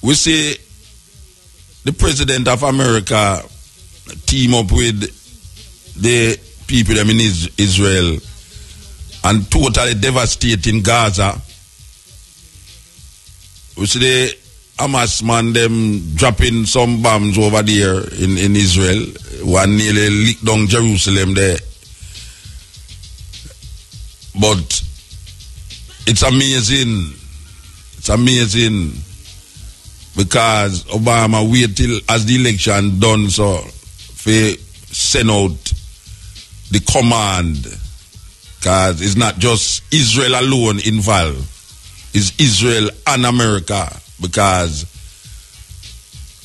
we see the President of America team up with the people them in Israel and totally devastating Gaza. We see the Hamas man them dropping some bombs over there in Israel. One nearly licked down Jerusalem there. But it's amazing. It's amazing because Obama wait till as the election done so for send out the command, because it's not just Israel alone involved. It's Israel and America, because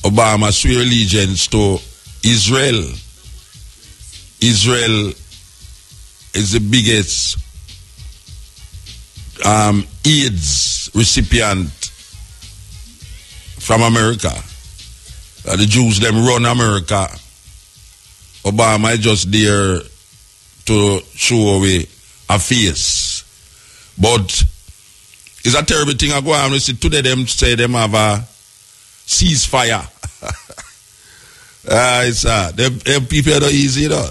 Obama swear allegiance to Israel. Israel is the biggest AIDS recipient from America. The Jews them run America. Obama is just there to show away a face. But it's a terrible thing I go on. We see today them say them have a ceasefire. Them people are not easy, you know.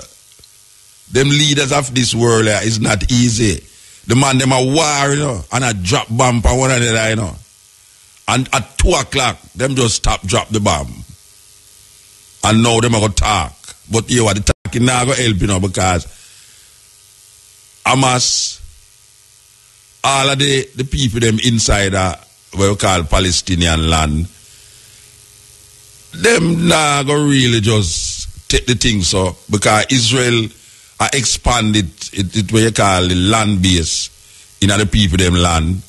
Them leaders of this world is not easy. The man them a war, you know, and a drop bomb for one another, you know. And at 2 o'clock, them just drop the bomb. And now them are going to talk. But you are the talking now going to help, you know, because Hamas, all of the people them inside what we call Palestinian land, them now going to really just take the thing so, because Israel expanded it what you call the land base in the people them land.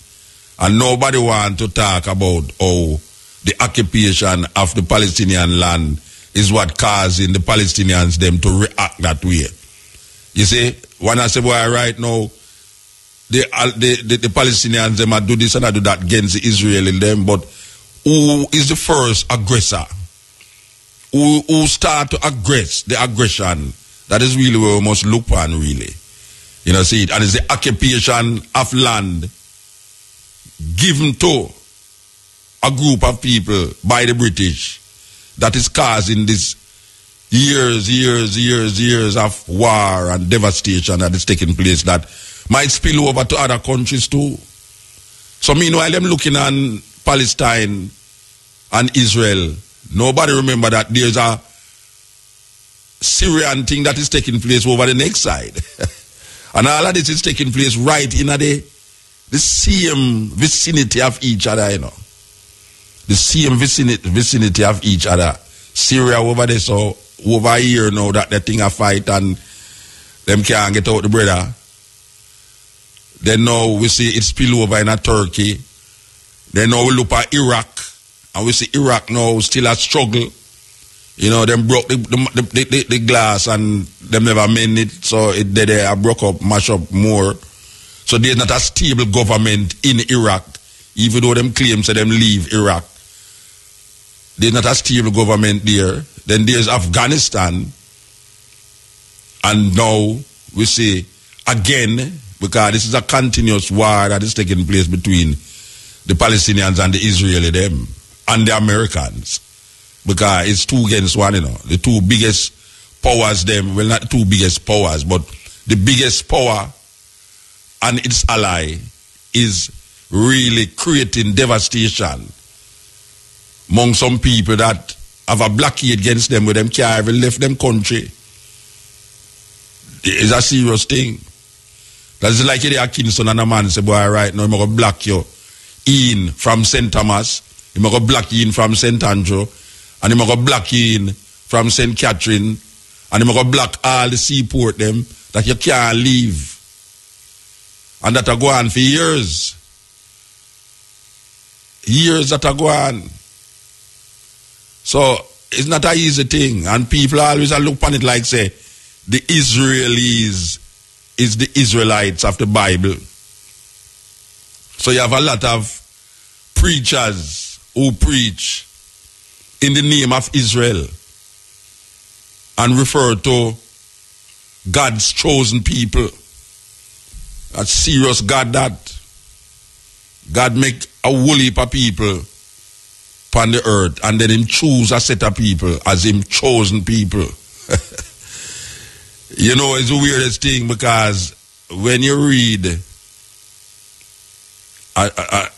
And nobody want to talk about how the occupation of the Palestinian land is what causing the Palestinians them to react that way. You see, when I say, boy, right now, the Palestinians them do this and do that against the Israeli them, but who is the first aggressor? Who start to aggress the aggression? That is really where we must look on, really. You know, see it. And it's the occupation of land given to a group of people by the British that is causing this years of war and devastation that is taking place that might spill over to other countries too. So meanwhile, them looking on Palestine and Israel, nobody remember that there's a Syrian thing that is taking place over the next side. And all of this is taking place right in the same vicinity of each other, you know. The same vicinity of each other. Syria over there, so over here now that the thing a fight and them can't get out the brother. Then now we see it spill over in Turkey. Then now we look at Iraq, and we see Iraq now still a struggle. You know, them broke the glass and them never mend it, so it they broke up, mash up more. So there's not a stable government in Iraq, even though them claim so them leave Iraq. There's not a stable government there. Then there's Afghanistan. And now we see again, because this is a continuous war that is taking place between the Palestinians and the Israeli them and the Americans. Because it's 2 against 1, you know. The 2 biggest powers them, well, not the 2 biggest powers, but the biggest power and its ally is really creating devastation among some people that have a blockade against them with them can't even left them country. It's a serious thing. That's like you Kingston and a man say, boy, right now, I'm going to block you in from St. Thomas, I'm going to block you in from St. Andrew, and I'm going to block you in from St. Catherine, and I'm going to block all the seaport them that you can't leave. And that are go on for years. Years that are go on. So it's not an easy thing. And people always look upon it like say, the Israelis is the Israelites of the Bible. So you have a lot of preachers who preach in the name of Israel and refer to God's chosen people. That's serious God that. God make a whole heap of people upon the earth, and then him choose a set of people as him chosen people. You know, it's the weirdest thing, because when you read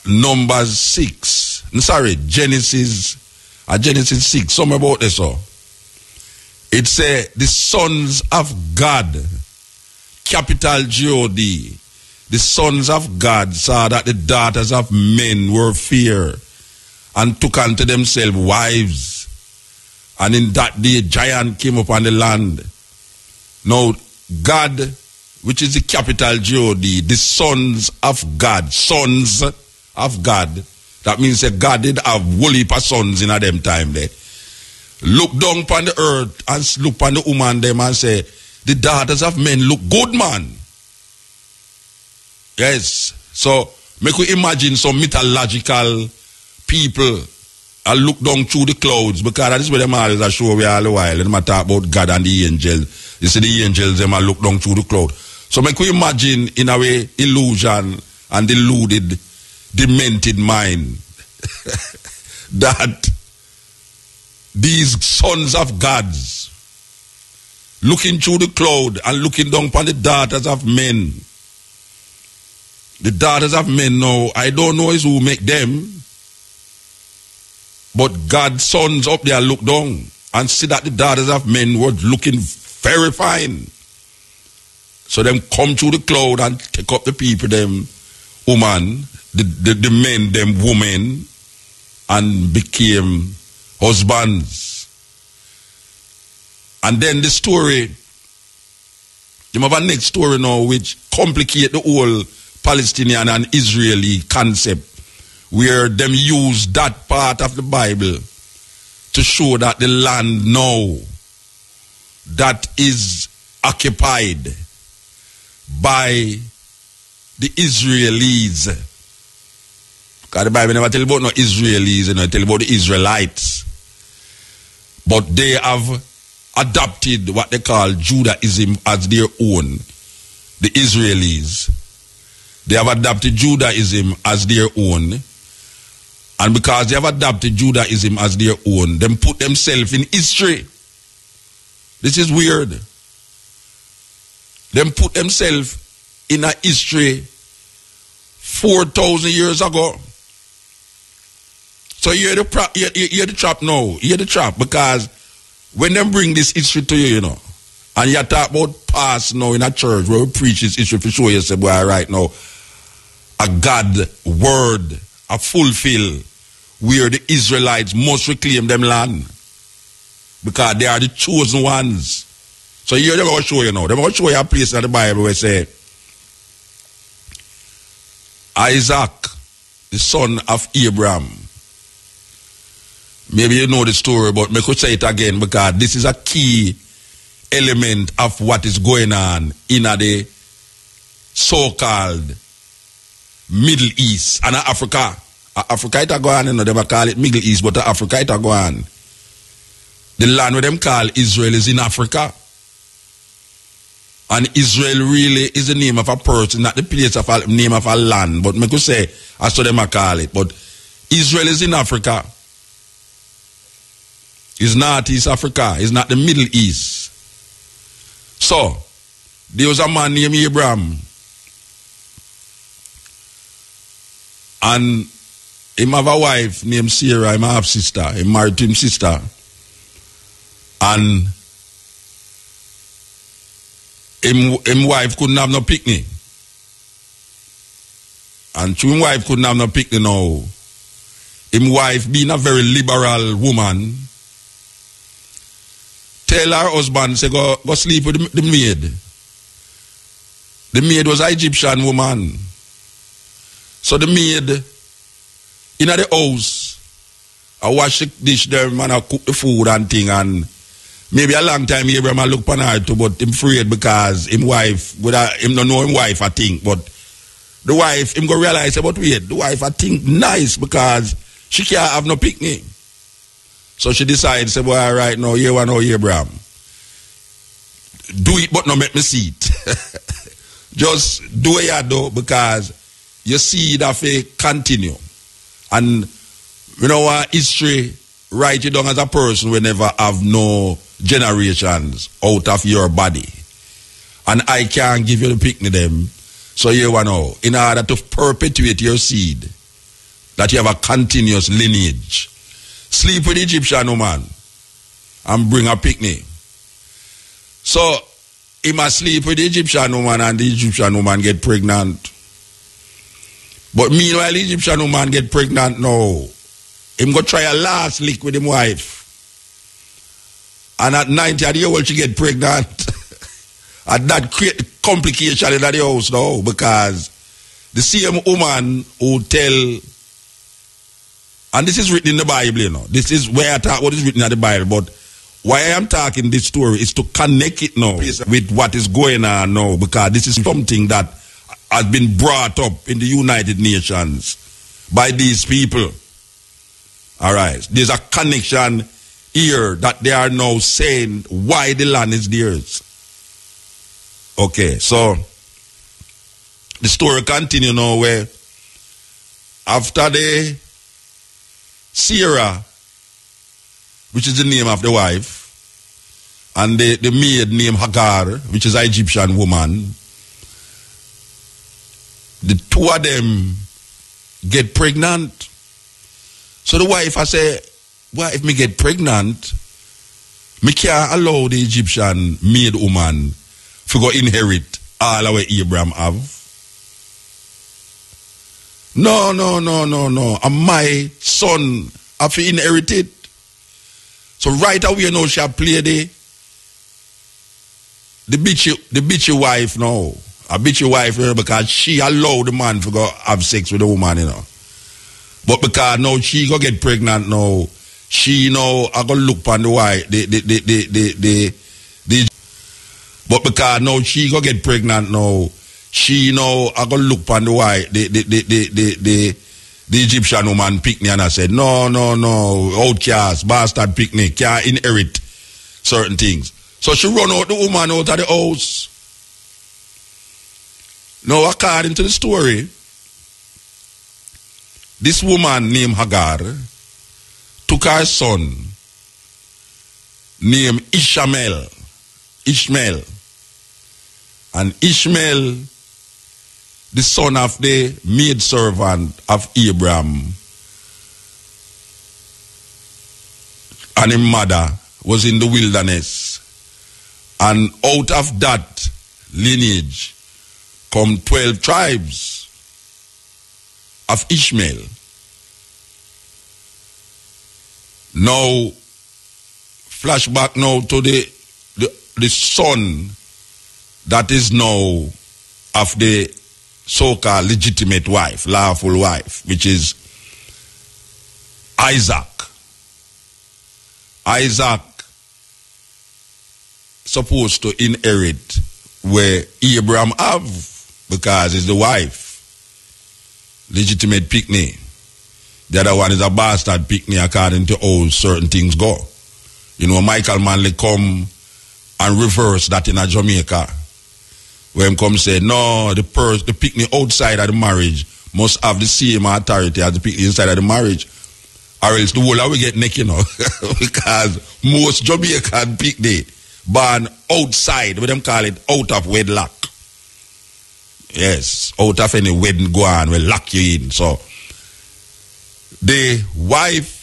Numbers 6, Genesis 6, something about this, so it say the sons of God, capital G-O-D, the sons of God saw that the daughters of men were fair, and took unto themselves wives. And in that day, giant came upon the land. Now, God, which is the capital G-O-D, the sons of God, that means that God did have whole heap of sons in a them time there. Look down upon the earth and look upon the woman them and say, the daughters of men look good, man. Yes. So, make we imagine some mythological people and look down through the clouds, because that is where them always are show we all the while. And them talk about God and the angels. You see the angels, them look down through the cloud. So make we imagine in a way illusion and deluded, demented mind that these sons of gods looking through the cloud and looking down upon the daughters of men. The daughters of men now, I don't know is who make them, but God's sons up there look down and see that the daughters of men were looking very fine. So them come through the cloud and take up the people, them woman, the men, them women, and became husbands. And then the story, you have a next story now which complicate the whole Palestinian and Israeli concept, where them use that part of the Bible to show that the land now that is occupied by the Israelis. Because the Bible never tell about no Israelis, it tell about the Israelites. But they have adopted what they call Judaism as their own. The Israelis. They have adopted Judaism as their own. And because they have adopted Judaism as their own, them put themselves in history. This is weird. Them put themselves in a history 4,000 years ago. So you hear the trap now. You hear the trap, because when them bring this history to you, you know, and you talk about past now in a church where we preach this history for sure, you say, boy, right now, a God word, a fulfill, where the Israelites must reclaim them land, because they are the chosen ones. So here they're going to show you now. They're going to show you a place in the Bible where it say, Isaac, the son of Abraham. Maybe you know the story, but I could say it again, because this is a key element of what is going on in the so-called Middle East and Africa. Africa it go on, you know, they call it Middle East, but Africa it go on. The land where them call Israel is in Africa. And Israel really is the name of a person, not the place of a name of a land. But I could say, as so them call it. But Israel is in Africa. It's not East Africa. It's not the Middle East. So, there was a man named Abraham. And him have a wife named Sarah, him half sister. He married to him sister. And him wife couldn't have no picnic. And him wife couldn't have no picnic now. Him wife, being a very liberal woman, tell her husband, say, go sleep with the maid. The maid was an Egyptian woman. So the maid in the house, I wash the dish them and I cook the food and thing, and maybe a long time Abraham I look upon her too, but him afraid because him wife, him don't know him wife I think, but the wife, him go realize, but wait, the wife I think nice because she can't have no picnic. So she decides, say, well, right now, here one, Abraham. Do it, but not make me see it. Just do it, though, because you see that faith continue. And You know what? History write you down as a person who never have no generations out of your body. And I can't give you the picnic them. So you want to know, in order to perpetuate your seed, that you have a continuous lineage, sleep with the Egyptian woman and bring a picnic. So he must sleep with the Egyptian woman and the Egyptian woman get pregnant. But meanwhile, the Egyptian woman get pregnant now. Him go try a last lick with him wife. And at 90 years old, she get pregnant. And that create complication in the house now, because the same woman who tell, and this is written in the Bible, you know. This is where I talk what is written in the Bible, but why I am talking this story is to connect it now with what is going on now, because this is something that has been brought up in the United Nations by these people. All right. There's a connection here that they are now saying why the land is theirs. Okay, so the story continues now where after the Sarah, which is the name of the wife, and the maid named Hagar, which is an Egyptian woman, the two of them get pregnant. So the wife I say, well, if me get pregnant, me can't allow the Egyptian maid woman to go inherit all our Abraham have. No. And my son have to inherit it. So right away, you know, she'll play the bitchy wife now. A bitchy wife, you know, because she allowed the man to go have sex with the woman, you know. But because now she go get pregnant now, she now I go look on the wife, but because now she go get pregnant now, she now I go look on the wife, the Egyptian woman pick me and I said, no, outcast, bastard pick me, can't inherit certain things. So she run out the woman out of the house. Now according to the story, this woman named Hagar took her son named Ishmael. And Ishmael, the son of the maidservant of Abraham, and his mother was in the wilderness. And out of that lineage come 12 tribes of Ishmael. Now, flashback now to the son that is now of the so-called legitimate wife, lawful wife, which is Isaac. Isaac supposed to inherit where Abraham have, because it's the wife. Legitimate picnic. The other one is a bastard picnic according to how certain things go. You know, Michael Manley come and reverse that in a Jamaica. Where him come say, no, the picnic outside of the marriage must have the same authority as the picnic inside of the marriage. Or else the whole will get naked, you know. Because most Jamaican picnic born outside, what them call it, out of wedlock. Yes, out of any wedding go on, will lock you in. So, the wife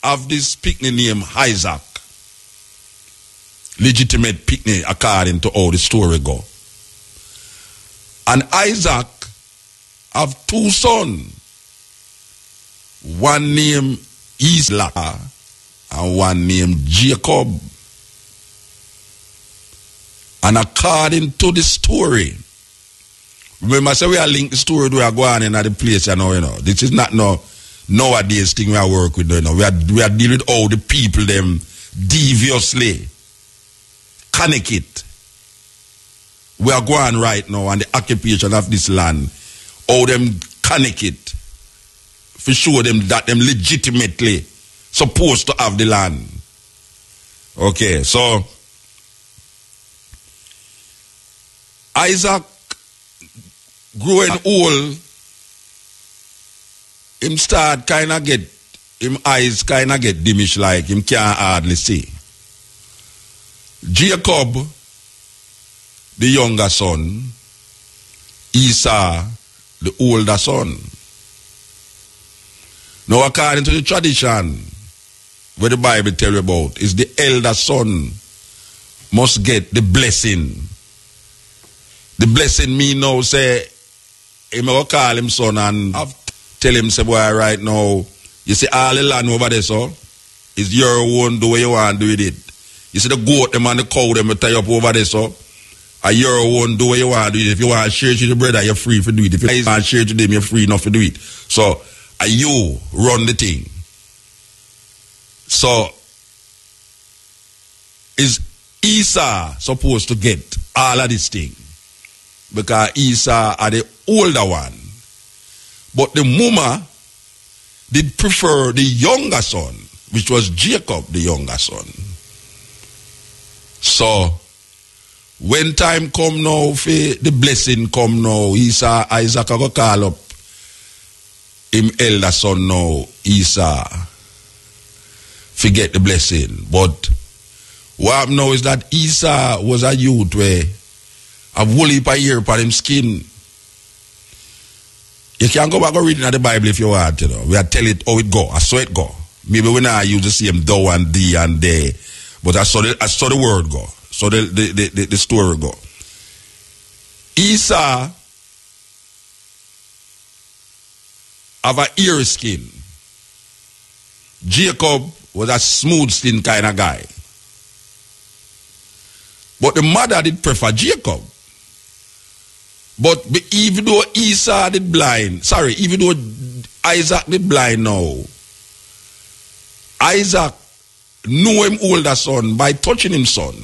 of this picnic named Isaac, legitimate picnic according to how the story go. And Isaac have two sons. One named Isaac and one named Jacob. And according to the story, remember, I say we are linked the story we are going in at the place, you know. This is not nowadays thing we are work with, you know. We are dealing with all the people them deviously connect it. We are going right now on the occupation of this land. All them connect it. For sure them that them legitimately supposed to have the land. Okay, so Isaac growing old him start kind of get, him eyes kind of get diminished, like him can't hardly see. Jacob, the younger son, Esau, the older son. Now, according to the tradition, where the Bible tell you about, is the elder son must get the blessing. The blessing mean now, say, him will call him son and tell him, say, boy, right now, you see all the land over there, so, is your own, do what you want to do with it. You see the goat, them and the cow, them will tie up over there, so, and your own, do what you want to do it. If you want to share it to your brother, you're free to do it. If you want to share it to them, you're free enough to do it. So, you run the thing. So, is Esau supposed to get all of this thing? Because Esau are the older one. But the mama did prefer the younger son, which was Jacob, the younger son. So, when time come now, the blessing come now, Isaac will call up him elder son now, Esau, forget the blessing. But what happened now is that Esau was a youth where a wool heap of hair upon him skin. You can go back and read in the Bible if you want, you know. We are tell it how it go, I saw it go. Maybe we not use the same thou and thee and they, but I saw the word go. So the story go. Esau have a ear skin. Jacob was a smooth skin kind of guy. But the mother did prefer Jacob. But even though Esau did blind, even though Isaac did blind now, Isaac knew him older son by touching him son.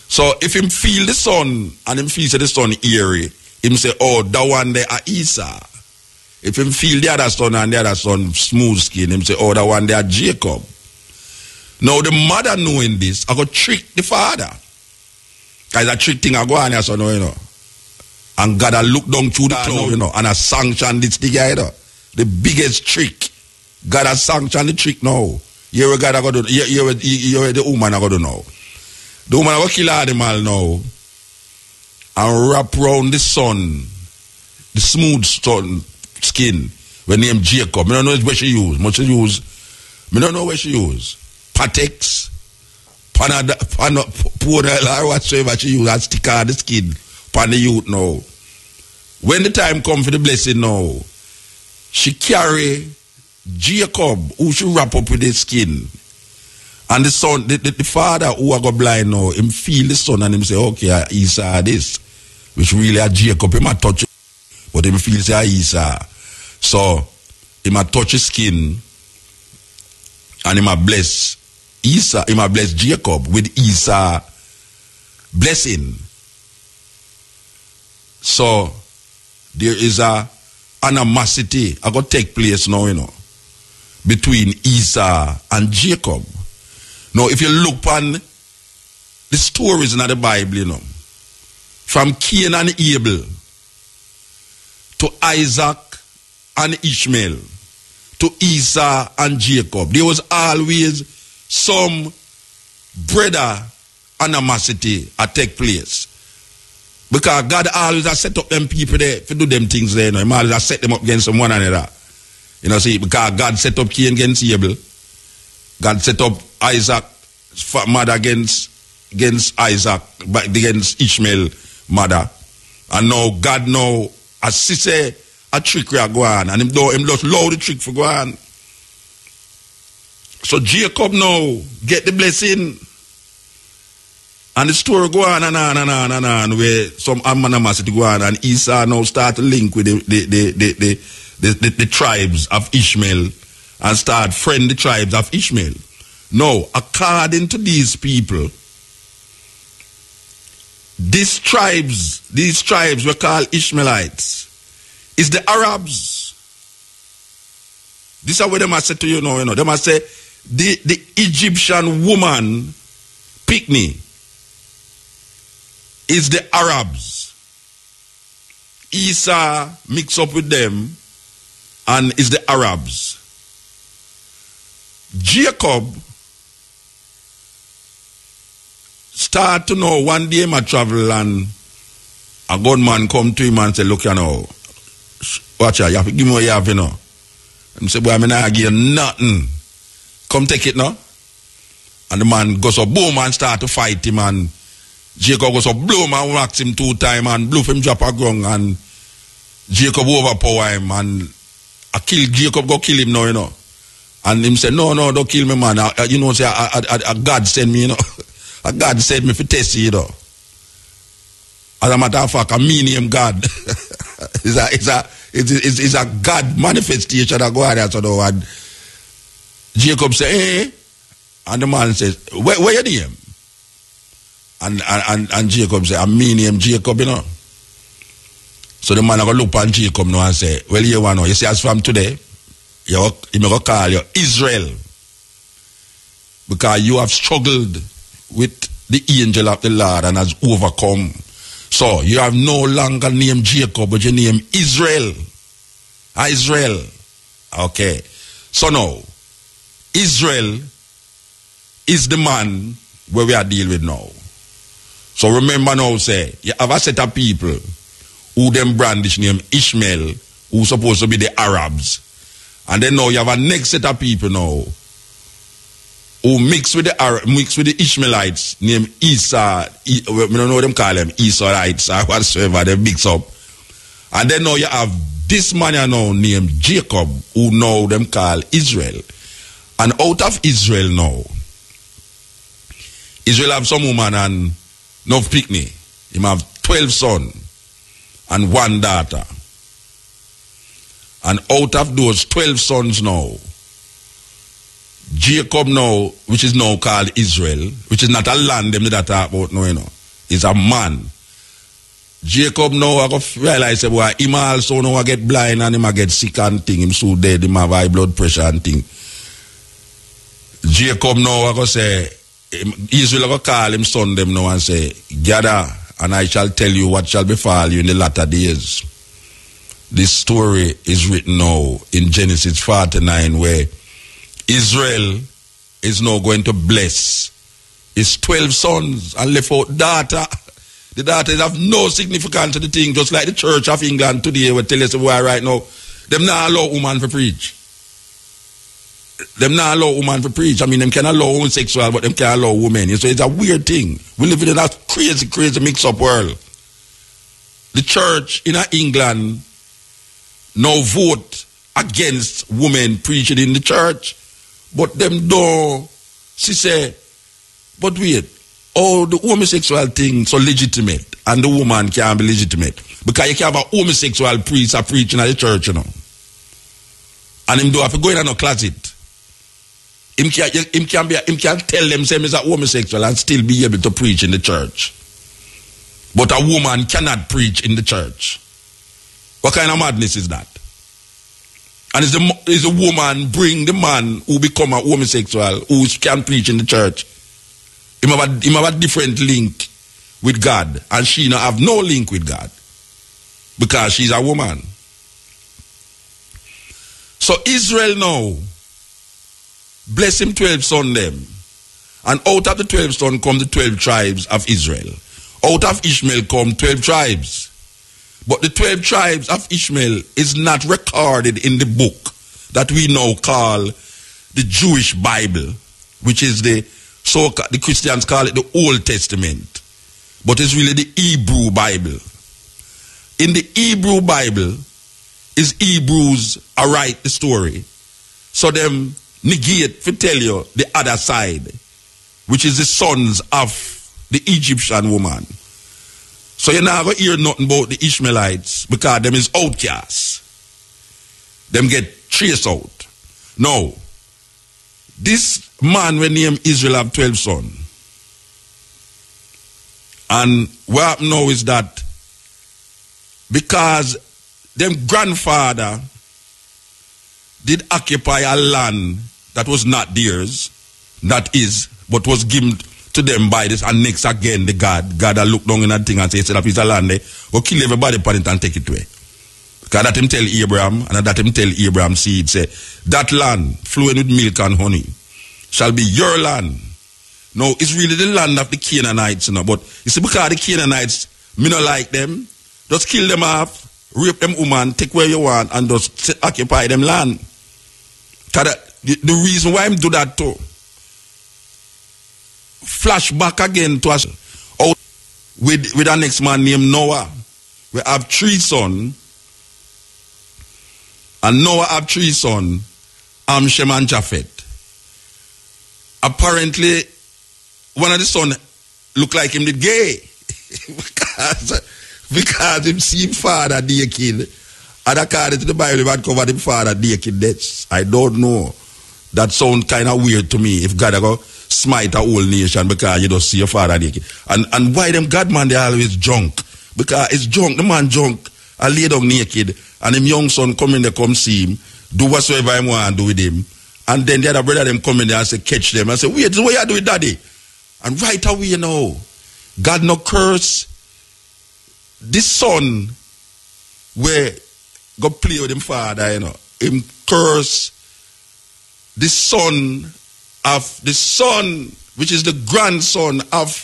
So if him feel the son and him feel the son eerie, him say, oh, that one there are Esau. If him feel the other son and the other son smooth skin, him say, oh, that one there are Jacob. Now the mother knowing this, I go trick the father. Because a trick thing I go on here, so no, you know. And God I look down through the cloud, you know, and I sanction this thing, you know. The biggest trick. God has sanctioned the trick now. Here we God I go do, here the woman I go do now. The woman I go kill animal now and wrap around the son, the smooth son skin, when named Jacob. I don't know where she use. I don't know where she use. Patex, Panadol, or whatsoever she use, and stick on the skin, pan the youth now. When the time come for the blessing now, she carry Jacob, who she wrap up with the skin. And the son, the father who I got blind now, him feel the son and him say, okay, Esau this. Which really a Jacob, him a touch it. But him feel say Esau. So, him a touch his skin and him a bless Esau, him a bless Jacob with Esau blessing. So, there is a animosity I got take place now, you know, between Esau and Jacob. Now, if you look on the stories in the Bible, you know, from Cain and Abel to Isaac and Ishmael to Esau and Jacob, there was always some brother animosity that take place. Because God always has set up them people there to do them things there. You know, he always has set them up against one another. You know, see, because God set up Cain against Abel. God set up Isaac mother against Isaac, against Ishmael mother. And now God now, as she say, a trick will go on. And him just allow the trick for go on. So Jacob now get the blessing. And the story go on and on and on and on, where some animosity go on, and Esau now start to link with the tribes of Ishmael and start friend the tribes of Ishmael. Now, according to these people, these tribes were called Ishmaelites. It's the Arabs. This is what they must say to you now, you know. They must say the Egyptian woman pick me. Is the Arabs. Esau mix up with them and it's the Arabs. Jacob start to know one day my travel and a gunman come to him and say, look, you know, watch out, you have to give me what you have, you know. And say, boy, I'm not give you nothing. Come take it now. And the man goes up, boom, and start to fight him, and Jacob goes up, boom, and whacks him 2 times, and bluff him drop a ground, and Jacob overpower him, and I kill Jacob, go kill him now, you know. And him say, no, don't kill me, man. You know, say, a God send me, you know. A God sent me for test you, know. As a matter of fact, I mean him God. It's a God manifestation that go out there, so though. And Jacob say, hey. And the man says, where your name? And Jacob say, I mean him Jacob, you know. So the man go look on Jacob now and say, well, you want to know, you see, as from today, you may go call you Israel. Because you have struggled with the angel of the Lord and has overcome. So you have no longer named Jacob, but your name Israel. Israel. Okay. So now, Israel is the man where we are dealing with now. So remember now, say, you have a set of people who them brandish name Ishmael, who supposed to be the Arabs. And then now you have a next set of people now who mix with the Ishmaelites named Esau. We don't know what them call them, Esauites or whatsoever, they mix up. And then now you have this man now named Jacob, who now them call Israel. And out of Israel now, Israel have some woman and no picnic. He have 12 sons and 1 daughter. And out of those 12 sons now, Jacob now, which is now called Israel, which is not a land them that talk about now, you know, is a man. Jacob now I go realize say, boy, him also now get blind and him a get sick and thing, him so dead, him have high blood pressure and thing. Jacob now I go say, Israel I go call him son them now and say, gather and I shall tell you what shall befall you in the latter days. This story is written now in Genesis 49 where Israel is now going to bless his 12 sons and left out daughter. The daughters have no significance to the thing, just like the Church of England today will tell us why right now, them not allow woman to preach. Them not allow woman to preach. I mean, them can allow homosexual, but them can't allow women. So it's a weird thing. We live in a crazy mix-up world. The church in England now vote against women preaching in the church, but them don't. She say, but wait, the homosexual thing so legitimate, and the woman can't be legitimate because you can have a homosexual priest preaching at the church, you know, and him do have to go in a closet. Him can tell them same as a homosexual and still be able to preach in the church, but a woman cannot preach in the church. What kind of madness is that? And is the woman bring the man who become a homosexual who can preach in the church? Him have a different link with God, and she not have no link with God because she's a woman. So Israel now bless him 12 sons them, and out of the 12 sons come the 12 tribes of Israel. Out of Ishmael come 12 tribes. But the 12 tribes of Ishmael is not recorded in the book that we now call the Jewish Bible, which is the Christians call it the Old Testament. But it's really the Hebrew Bible. In the Hebrew Bible, is Hebrews write the story. So them negate to tell you the other side, which is the sons of the Egyptian woman. So you're not going to hear nothing about the Ishmaelites because them is outcasts. Them get traced out. Now, this man when named Israel have 12 sons. And what happened now is that because them grandfather did occupy a land that was not theirs, that is, but was given to them by this, and next again the God that look down in that thing and say, instead of his land, go kill everybody upon it and take it away. Because that him tell Abraham, and that him tell Abraham seed, say, that land flowing with milk and honey shall be your land. Now, it's really the land of the Canaanites, you know, but you see, because the Canaanites, me not like them, just kill them off, rape them woman, take where you want, and just occupy them land. The reason why I'm do that too, flash back again to us, out with our next man named Noah. We have 3 sons, and Noah have 3 sons, Shem and Japheth. Apparently, one of the sons look like him did gay. because him see him father naked. And according to the Bible, he had covered him father naked. That's, I don't know. That sounds kind of weird to me. If God go smite a whole nation because you don't see your father naked. And why them God man, they always drunk? Because it's drunk. The man drunk and lay down naked. And him young son come in there, come see him, do whatsoever he want to do with him. And then the other brother them come in there and say, catch them. And say, wait, what you do with daddy? And right away, you know, God no curse this son where God play with him father, you know. Him curse the son, which is the grandson of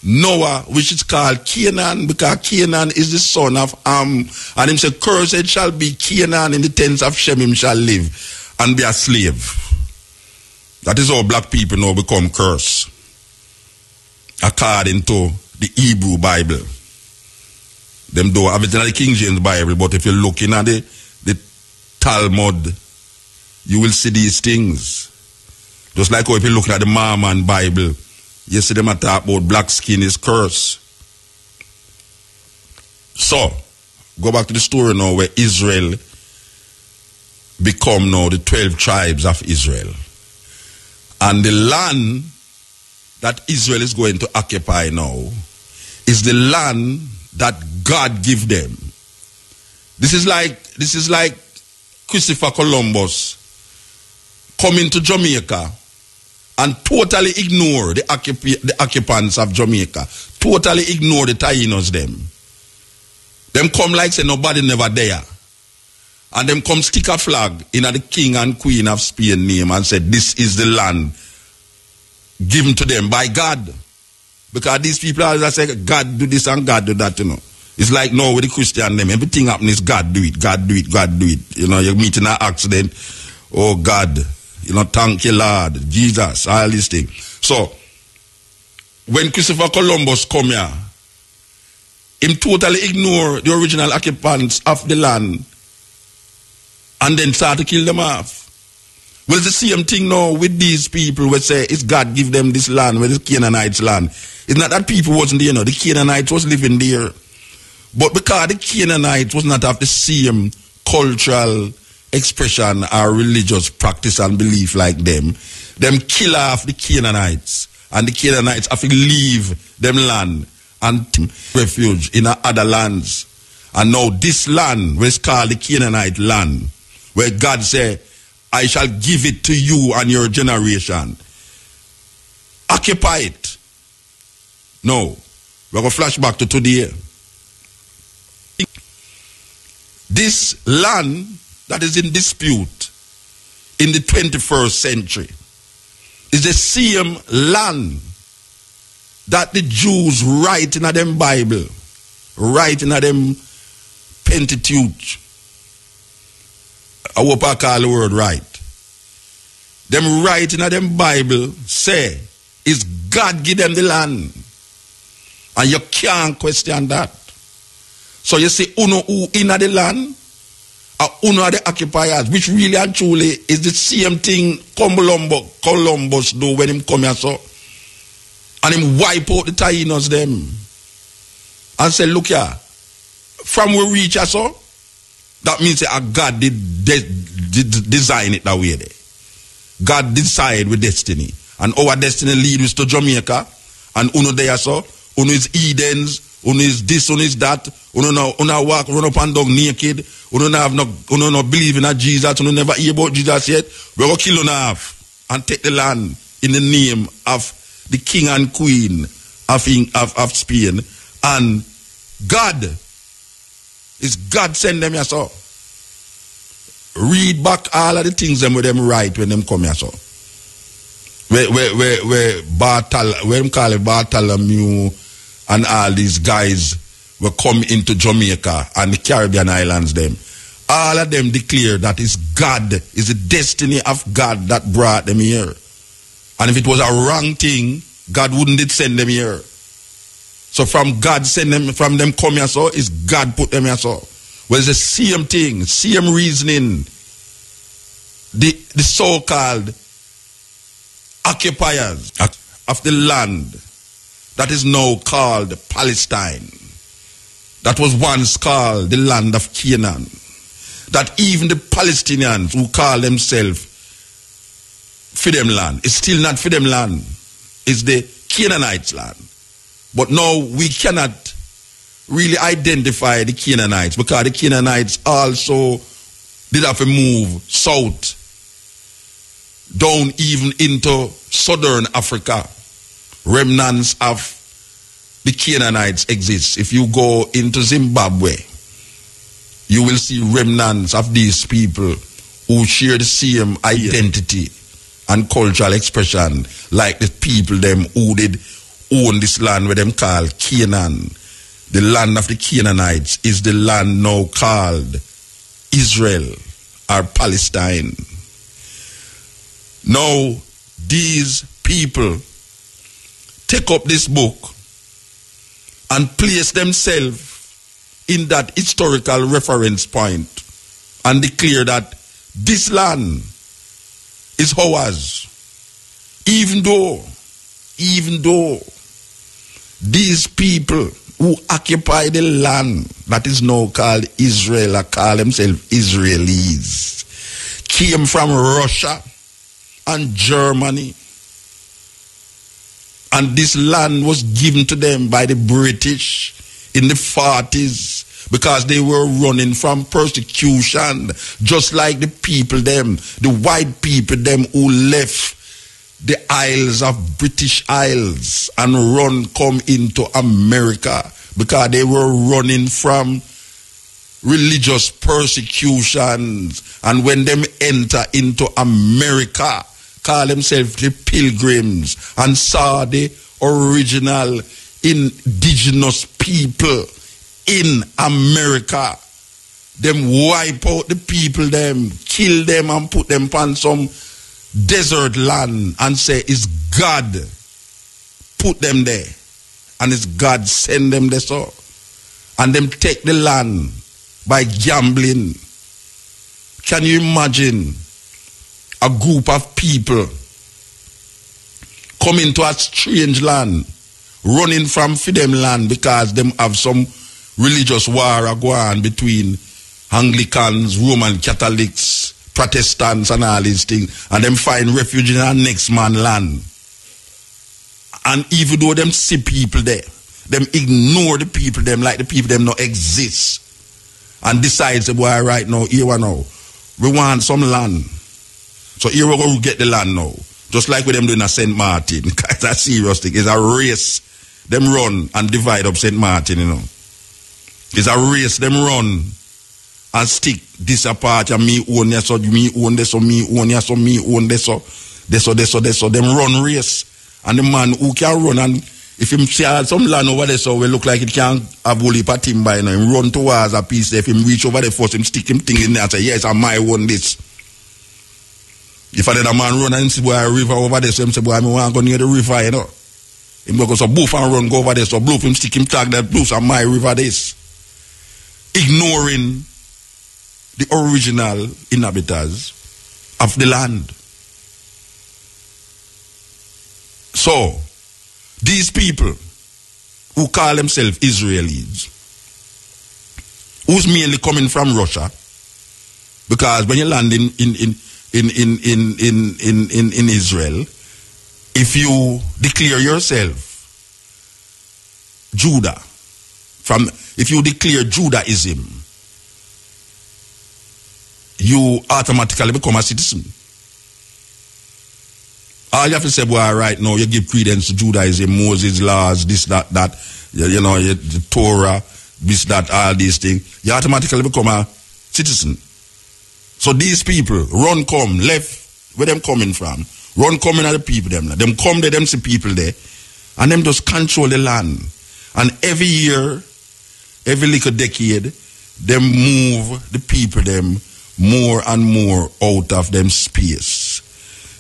Noah, which is called Canaan, because Canaan is the son of Ham. And him say, cursed shall be Canaan, in the tents of Shem him shall live and be a slave. That is how black people now become cursed, according to the Hebrew Bible. Them do have it in the King James Bible, but if you're looking at the Talmud, you will see these things. Just like how if you look at the Mormon Bible, you see them talk about black skin is curse. So, go back to the story now where Israel become now the 12 tribes of Israel. And the land that Israel is going to occupy now is the land that God give them. This is like Christopher Columbus coming to Jamaica and totally ignore the occupants of Jamaica. Totally ignore the Taínos them. Them come like say nobody never there. And them come stick a flag in the king and queen of Spain name and say this is the land given to them by God. Because these people always say God do this and God do that, you know. It's like now with the Christian name, everything happening is God do it, God do it, God do it. You know, you're meeting an accident, oh God, you know, thank you Lord, Jesus, all these things. So, when Christopher Columbus come here, him totally ignore the original occupants of the land and then start to kill them off. Well, it's the same thing now with these people who say it's God give them this land, where it's Canaanites' land. It's not that people wasn't there, you know, the Canaanites was living there. But because the Canaanites was not of the same cultural expression or religious practice and belief like them kill off the Canaanites. And the Canaanites have to leave them land and refuge in other lands. And now this land, which is called the Canaanite land, where God said, I shall give it to you and your generation. Occupy it. No. We're going to flash back to today. This land that is in dispute in the 21st century is the same land that the Jews write in them Bible, write in them Pentateuch. I hope I call the word right. Them write in them Bible say, is God give them the land? And you can't question that. So you see, uno who in the land, or uno are the occupiers, which really and truly is the same thing Columbus do when him come here so. And him wipe out the Taínos them. And say, look here, from we reach us so, that means that God did design it that way there. God decide with destiny. And our destiny leads to Jamaica. And uno there so, uno is Edens, uno is this, uno is that, uno walk, run up and down naked, uno no believe in Jesus, uno never hear about Jesus yet. We're going to kill uno off and take the land in the name of the king and queen of Spain. And God It's God send them here, so. Read back all of the things them with them write when them come here, so. Where Bartholomew and all these guys will come into Jamaica and the Caribbean islands them. All of them declare that it's God, it's the destiny of God that brought them here. And if it was a wrong thing, God wouldn't send them here. So from God send them, from them come here, so it's God put them here, so. Well, it's the same thing, same reasoning. The so-called occupiers of the land that is now called Palestine, that was once called the land of Canaan, that even the Palestinians who call themselves for them land, it's still not for them land, it's the Canaanites' land. But now we cannot really identify the Canaanites because the Canaanites also did have to move south, down even into southern Africa. Remnants of the Canaanites exist. If you go into Zimbabwe, you will see remnants of these people who share the same identity and cultural expression like the people them who did own this land where them called Canaan. The land of the Canaanites is the land now called Israel or Palestine. Now, these people take up this book and place themselves in that historical reference point and declare that this land is ours. Even though these people who occupy the land that is now called Israel or call themselves Israelis came from Russia and Germany, and this land was given to them by the British in the 40s because they were running from persecution, just like the people them, the white people them who left the isles of British Isles and come into America because they were running from religious persecutions. And when them enter into America, call themselves the Pilgrims and saw the original indigenous people in America, them wipe out the people them, kill them and put them on some desert land and say it's God put them there and it's God send them there, so. And them take the land by gambling. Can you imagine a group of people coming to a strange land, running from them land because them have some religious war going on between Anglicans, Roman Catholics, Protestants and all these things, and them find refuge in our next man land. And even though them see people there, them ignore the people them like the people them not exist, and decide, say, boy, right now, here we now, we want some land. So here we go get the land now. Just like with them doing a St. Martin. It's a serious thing. It's a race. Them run and divide up St. Martin, you know. It's a race. Them run and stick this apart. And me own this, so me own this, so me own this, so me own this, so this, so them run race. And the man who can run, and if him see some land over there, so we look like it can have only a timber, you know, him run towards a piece there. If him reach over there first, him stick him thing in there and say, yes, I might own this. If another man run and see boy a river over there, so him say, boy, I want to go near the river, you know. Him go so boof and run go over there, so boof him stick him tag that boof and my river this. Ignoring the original inhabitants of the land. So, these people who call themselves Israelis, who's mainly coming from Russia, because when you land in Israel, if you declare yourself Judah, if you declare Judaism, you automatically become a citizen. All you have to say, boy, right now, you give credence to Judaism, Moses' laws, this, that, you know, the Torah, this, that, all these things, you automatically become a citizen. So these people run come, left, where them coming from, run coming at the people them. Them come there, them see people there, and them just control the land. And every year, every little decade, them move the people them more and more out of them space.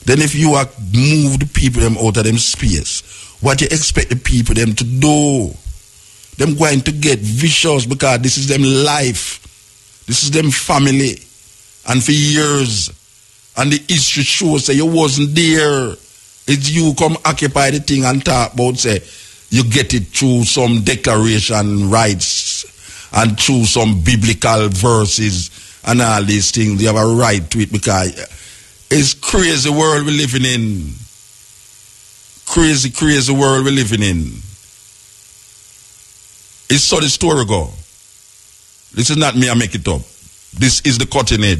Then if you move the people them out of them space, what you expect the people them to do? Them going to get vicious because this is them life. This is them family. And for years, and the history shows that you wasn't there. It's you come occupy the thing and talk about, say, you get it through some declaration rights and through some biblical verses and all these things. You have a right to it because it's crazy world we're living in. Crazy, crazy world we're living in. It's so the story go. This is not me, I make it up. This is the cutting edge.